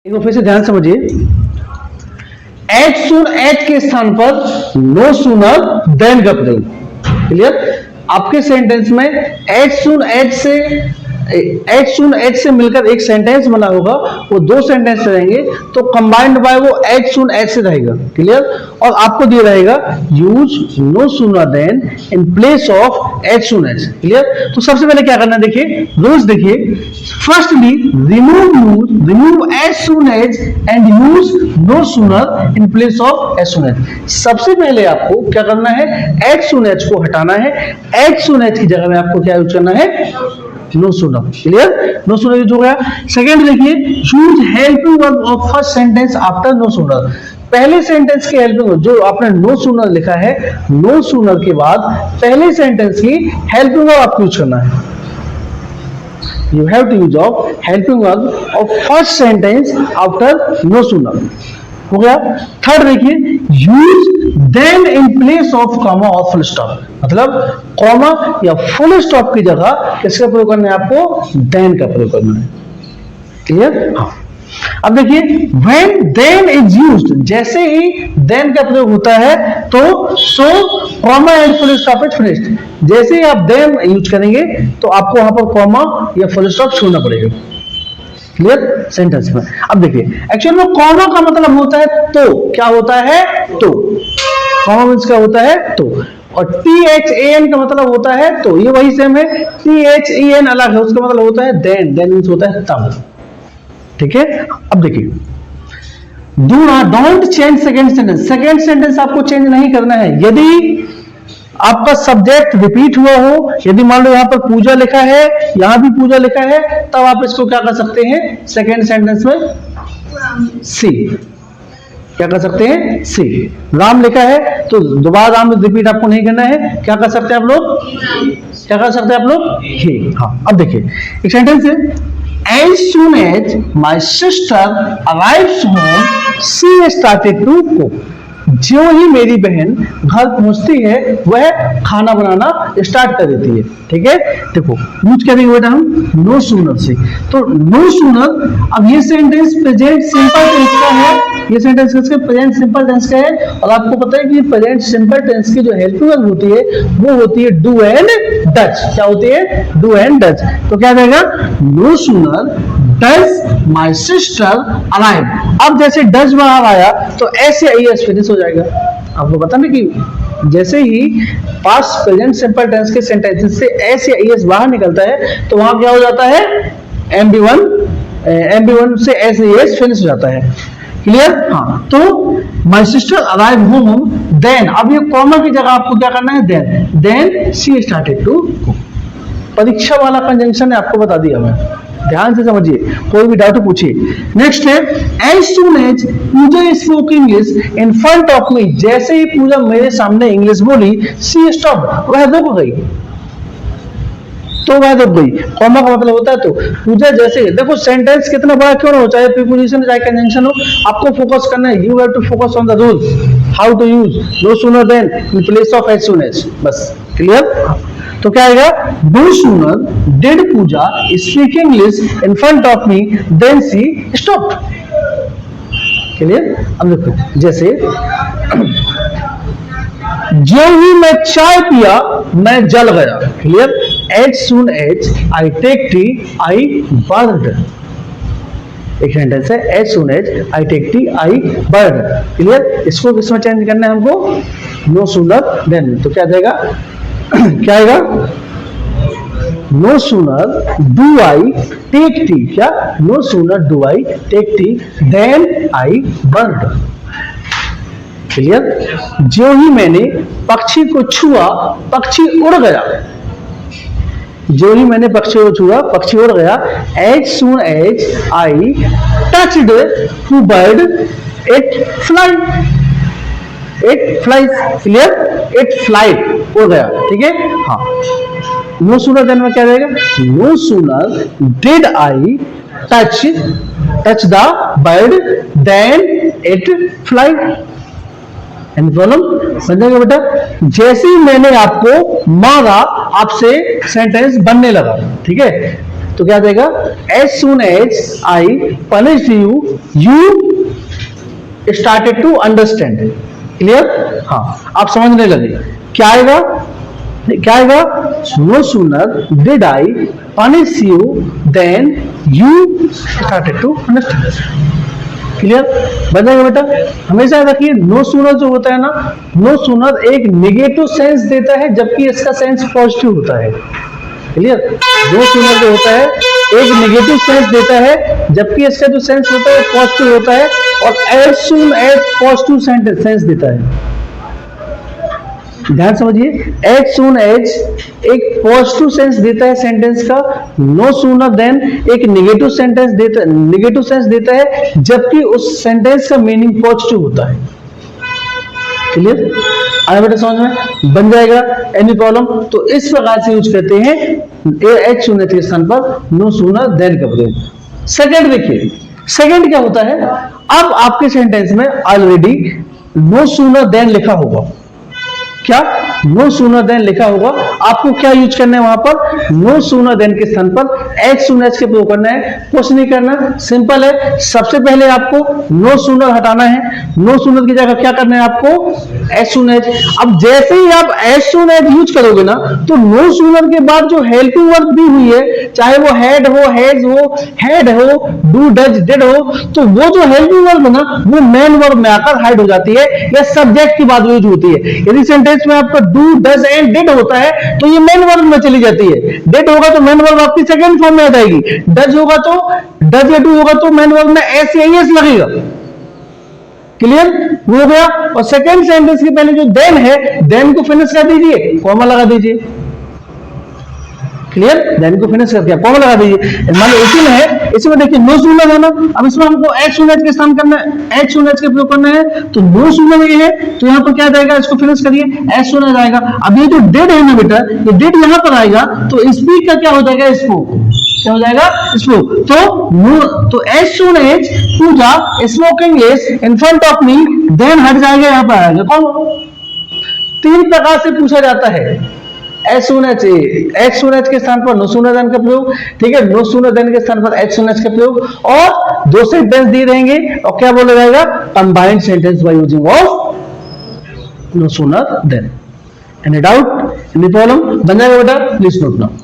एक बार फिर से ध्यान समझिए, एज सून एज के स्थान पर नो सूनर देन का प्रयोग। क्लियर? आपके सेंटेंस में एज सून एज से मिलकर एक सेंटेंस बना होगा, वो दो सेंटेंस रहेंगे तो कंबाइंड बाय वो एज सून एज से रहेगा। क्लियर? और आपको दिया रहेगा use no sooner than in place of as soon as. Clear? तो सबसे पहले क्या करना है, देखिए रूल्स देखिए। Firstly remove as soon as and use no sooner in place of as soon as. सबसे पहले आपको क्या करना है, एज सून एज को हटाना है। एज सून एज की जगह में आपको क्या यूज करना है, no sooner. Clear? No sooner use हो गया। सेकंड देखिए, use helping verb of first sentence after no sooner. पहले सेंटेंस की हेल्पिंग वर्ब जो आपने नो सूनर लिखा है, नो सूनर के बाद पहले सेंटेंस की हेल्पिंग वर्ब आपको यूज करना है। You have to use of helping verb of first sentence after no sooner। हो गया। थर्ड देखिए, use then in place of comma और फुल स्टॉप। मतलब कॉमा या फुल स्टॉप की जगह किसका प्रयोग करना है, आपको देन का प्रयोग करना है। क्लियर? हाँ। अब देखिए, when then is used, जैसे ही then का प्रयोग होता है तो so comma and full stop is finished। जैसे ही आप then यूज करेंगे तो आपको वहां पर कॉमा या फुल स्टॉप छोड़ना पड़ेगा। क्लियर? सेंटेंस में। अब देखिए, एक्चुअली में कॉमा का मतलब होता है तो। क्या होता है? तो। कॉमा मीन्स क्या होता है? तो। और THAN का मतलब होता है तो, ये वही सेम है। THEN अलग है, उसका मतलब होता है देन। देन मीन्स होता है तब। ठीक है? अब देखिए, don't change second sentence. Second sentence आपको चेंज नहीं करना है। यदि आपका सब्जेक्ट रिपीट हुआ हो, यदि मान लो यहां पर पूजा लिखा है, यहां भी पूजा लिखा है, तब आप इसको क्या कर सकते हैं, सेकेंड सेंटेंस में सी। क्या कर सकते हैं? सी। राम लिखा है तो दोबारा राम रिपीट आपको नहीं करना है। क्या कर सकते हैं आप लोग? क्या कर सकते हैं आप लोग? ही। हाँ। अब देखिए, एक सेंटेंस है, as soon as my sister arrives home she started to cook। जो ही मेरी बहन घर पहुंचती है वह खाना बनाना स्टार्ट कर देती है। ठीक है? देखो यूज करेंगे बेटा हम नो सूनर से। तो नो सूनर, अब ये सेंटेंस प्रेजेंट सिंपल टेंस का है। ये सेंटेंस किसका? प्रेजेंट सिंपल टेंस का है। और आपको पता है कि प्रेजेंट सिंपल टेंस की जो हेल्पिंग वर्ब होती है वो होती है डू एंड डज। क्या होती है? Do and does. तो क्या रहेगा, no sooner does my sister arrive. अब जैसे डज बाहर आया तो ऐसे आईएस फिनिश हो जाएगा। आपको पता ना कि जैसे ही पास्ट प्रेजेंट सिंपल टेंस के सेंटेंसेस से ऐसे आईएस बाहर निकलता है तो वहां क्या हो जाता है, MB1 से ऐसे आईएस फिनिश हो जाता है। क्लियर? हाँ। तो my sister arrive home then, अब ये कॉमा की जगह आपको क्या करना है, then she started to cook. परीक्षा वाला कंजंक्शन है, आपको बता दिया मैं, ध्यान से समझिए, कोई भी डाउट पूछिए। नेक्स्ट है, as soon as Pooja spoke English in front of me. जैसे ही पूजा मेरे सामने इंग्लिश बोली, शी स्टॉप, वह रुक गई। तो वह रुक गई। कॉमा का मतलब होता है तो। पूजा जैसे, देखो सेंटेंस कितना बड़ा क्यों ना हो, चाहे प्रीपोजिशन चाहे कंजंक्शन हो, आपको फोकस करना है। You have to focus on the rules, how to use no sooner than in place of as soon as. बस। क्लियर? तो क्या आएगा, no sooner did Pooja speak English in front of me then she stopped। Clear? अब देखो, जैसे जो ही मैं चाय पिया मैं जल गया। Clear? as soon as I take tea I burned। एक सेंटेंस है, as soon as I take tea I burned। Clear? इसको किसमें चेंज करना है हमको, no sooner then। तो क्या देगा, क्या आएगा, no sooner do I take tea. क्या? No sooner do I take tea then I bird. Clear? जो ही मैंने पक्षी को छुआ पक्षी उड़ गया। जो ही मैंने पक्षी को छुआ पक्षी उड़ गया। As soon as I touched to bird it fly. It flies. Clear? It flied, उड़ गया। ठीक है? हाँ। नो सूनर देन में क्या रहेगा, no sooner did I touch the bird then it fly. Any problem? समझेंगे बेटा? जैसे ही मैंने आपको मारा आपसे सेंटेंस बनने लगा। ठीक है? तो क्या देगा, as soon as I punish you, you started to understand. Clear? हाँ, आप समझने लगे। क्या आएगा, क्या आएगा, no sooner did I punish you then you started to understand. Clear? बन जाएगा बेटा। हमेशा रखिए नो सूनर जो होता है ना, नो सूनर एक नेगेटिव सेंस देता है जबकि इसका सेंस पॉजिटिव होता है। क्लियर? नो सूनर जो होता है एक नेगेटिव सेंस देता है जबकि इसका जो सेंस होता है पॉजिटिव होता है, और as soon as positive sense देता है। ध्यान समझिए, एज सून एज एक पॉजिटिव सेंस देता है सेंटेंस का, नो सूनर देन एक नेगेटिव सेंस देता है जबकि उस सेंटेंस का मीनिंग पॉजिटिव होता है। क्लियर? आया बेटा समझ में? बन जाएगा। Any problem? तो इस प्रकार से यूज करते हैं एज सून एज के स्थान पर नो सूनर देन का प्रयोग। सेकंड देखिए, सेकंड क्या होता है, अब आपके सेंटेंस में ऑलरेडी नो सूनर देन लिखा होगा। क्या? नो सूनर देन लिखा होगा। आपको क्या यूज करना है वहां पर, नो सूनर देन के स्थान पर एज सून एज के प्रयोग करना है। कुछ नहीं करना, सिंपल है। सबसे पहले आपको नो सूनर हटाना है, नो सूनर की जगह क्या करना है आपको, एज सून एज। अब जैसे ही आप एज सून एज यूज करोगे ना, तो नो सूनर के बाद जो हेल्पिंग वर्ब दी हुई है, चाहे वो हैड हो, हैड हो, डू, डज, डिड हो, तो वो जो हेल्पिंग वर्ब है ना, वो मेन वर्ब में आकर हाइड हो जाती है या सब्जेक्ट की बात यूज होती है। यदि सेंटेंस में आपका डू, डज एंड डिड होता है तो ये मेन वर्ब में चली जाती है। डिड होगा तो मेन वर्ब आपकी सेकंड फॉर्म में आ जाएगी, डज होगा तो, डज या डू होगा तो मेन वर्ब में एस या एस लगेगा। क्लियर? वो हो गया। और सेकंड सेंटेंस के पहले जो देन है, देन को फिनिश कर दीजिए, कॉमा लगा दीजिए। क्लियर? देन को फिनिश करके कॉमा लगा दीजिए। मान लो इसी में है, इसमें देखिए नो सूनर है ना, अब इसमें हमको एज सून एज के स्थान करना है, एज सून एज का प्रयोग करना है, तो नो सूनर ये है तो यहाँ पर क्या जाएगा, इसको फिनिश करिए, एज सून एज आएगा। अब ये जो डिड है ना बेटा, ये डिड यहाँ पर आएगा तो स्पीक का क्या हो जाएगा, स्पोक। क्या हो जाएगा, स्पोक। तो as soon as Pooja smoking is in front of me, then हट जाएगा, यहाँ पर आएगा कौन। तीन प्रकार से पूछा जाता है एज सून एज के स्थान पर नो सूनर देन का प्रयोग, ठीक है, नो सूनर देन के स्थान पर एज सून एज का प्रयोग, और दो सेंटेंस दिए रहेंगे और क्या बोला जाएगा, combined sentence by using of no sooner than. Any doubt, any problem? बन जाएगा बेटा, प्लीज नोट नाउ।